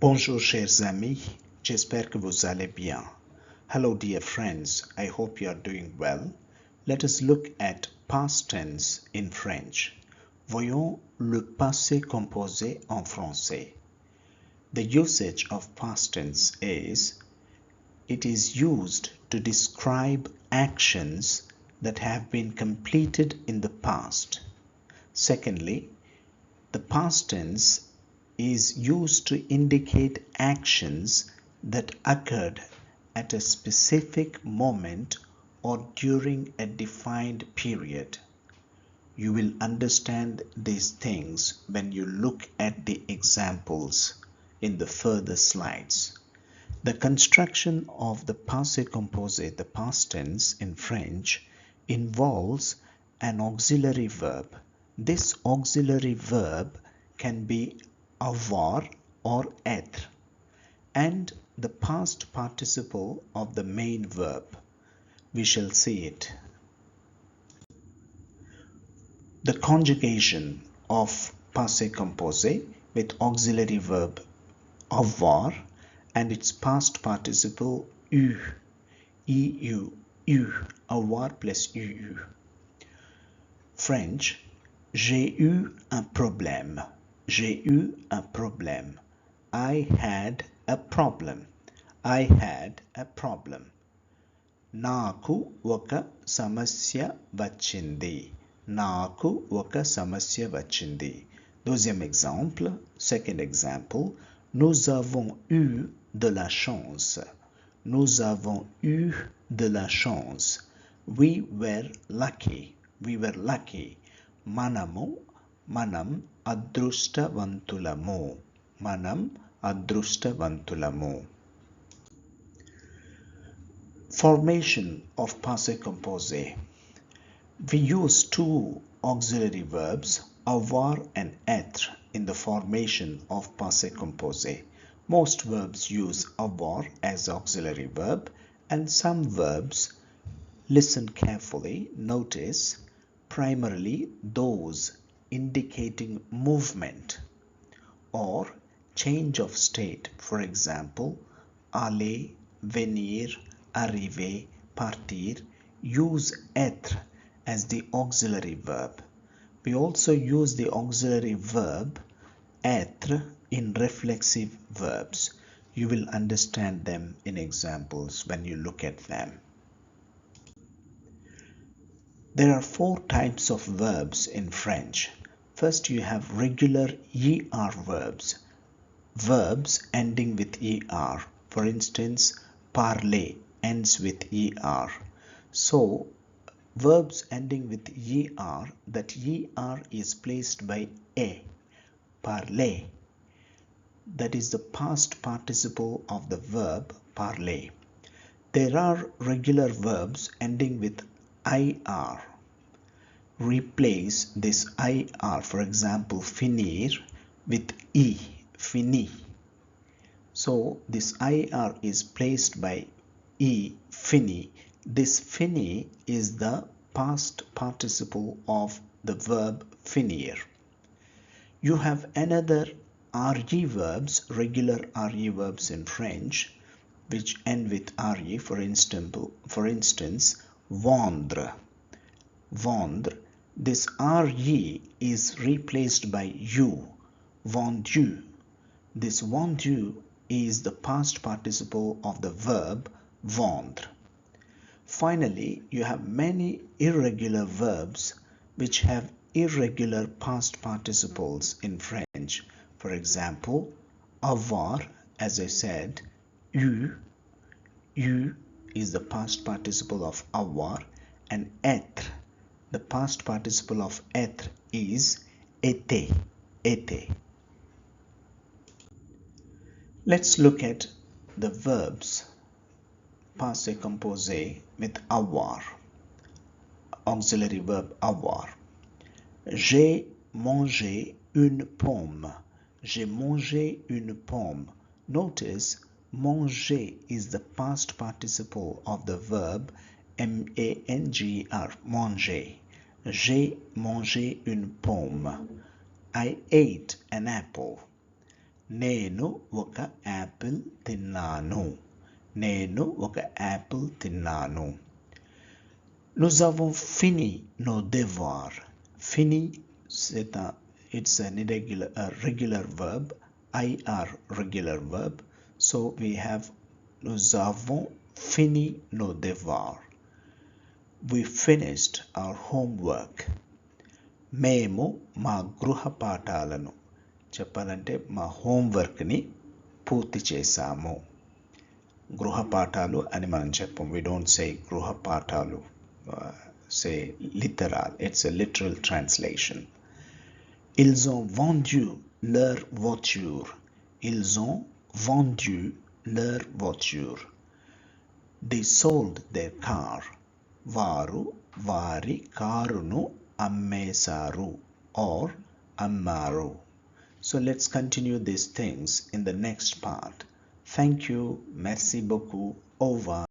Bonjour chers amis, j'espère que vous allez bien. Hello dear friends, I hope you are doing well. Let us look at past tense in French. Voyons le passé composé en français. The usage of past tense is, it is used to describe actions that have been completed in the past. Secondly, the past tense is used to indicate actions that occurred at a specific moment or during a defined period. You will understand these things when you look at the examples in the further slides. The construction of the passé composé, the past tense in French, involves an auxiliary verb. This auxiliary verb can be avoir or être, and the past participle of the main verb. We shall see it. The conjugation of passé composé with auxiliary verb avoir and its past participle eu, avoir plus eu. French, j'ai eu un problème. J'ai eu un problème. I had a problem. I had a problem. నాకు ఒక సమస్య వచ్చింది. నాకు ఒక సమస్య వచ్చింది. Deuxième exemple, second example, nous avons eu de la chance. Nous avons eu de la chance. We were lucky. We were lucky. మనం అదృష్టవంతులము. మనం అదృష్టవంతులము. Formation of passé composé. We use two auxiliary verbs, avoir and être, in the formation of passé composé. Most verbs use avoir as auxiliary verb, and some verbs, listen carefully, notice, primarily those indicating movement or change of state. For example, aller, venir, arriver, partir, use être as the auxiliary verb. We also use the auxiliary verb être in reflexive verbs. You will understand them in examples when you look at them. There are four types of verbs in French. First, you have regular ER verbs. Verbs ending with ER. For instance, parler ends with ER. So, verbs ending with ER, that ER is placed by A. Parler. That is the past participle of the verb parler. There are regular verbs ending with IR. Replace this IR, for example, finir, with E, fini. So this IR is placed by E, fini. This fini is the past participle of the verb finir. You have another RE verbs, regular RE verbs in French, which end with RE. For instance, vendre. Vendre. This RE is replaced by U, vendu. This vendu is the past participle of the verb vendre. Finally, you have many irregular verbs which have irregular past participles in French. For example, avoir, as I said, eu is the past participle of avoir, and être, the past participle of être is était. Let's look at the verbs passé composé with avoir. Auxiliary verb avoir. J'ai mangé une pomme. J'ai mangé une pomme. Notice, manger is the past participle of the verb manger, manger. J'ai mangé une pomme. I ate an apple. నేను ఒక Apple తిన్నాను. నేను ఒక Apple తిన్నాను. Nous avons fini nos devoirs. Fini, it's a regular verb. IR regular verb. So we have nous avons fini nos devoirs. We finished our homework. మేము మా గృహపాఠాలను చెప్పాలంటే మా హోంవర్క్ని పూర్తి చేశాము. గృహపాఠాలు అని మనం చెప్పం. We don't say గృహపాఠాలు. Say littéral. It's a literal translation. Ils ont vendu leur voiture. Ils ont vendu leur voiture. They sold their car. వారు వారి కారును అమ్మేశారు or అమ్మారు. So let's continue these things in the next part. Thank you. Merci beaucoup. Au revoir.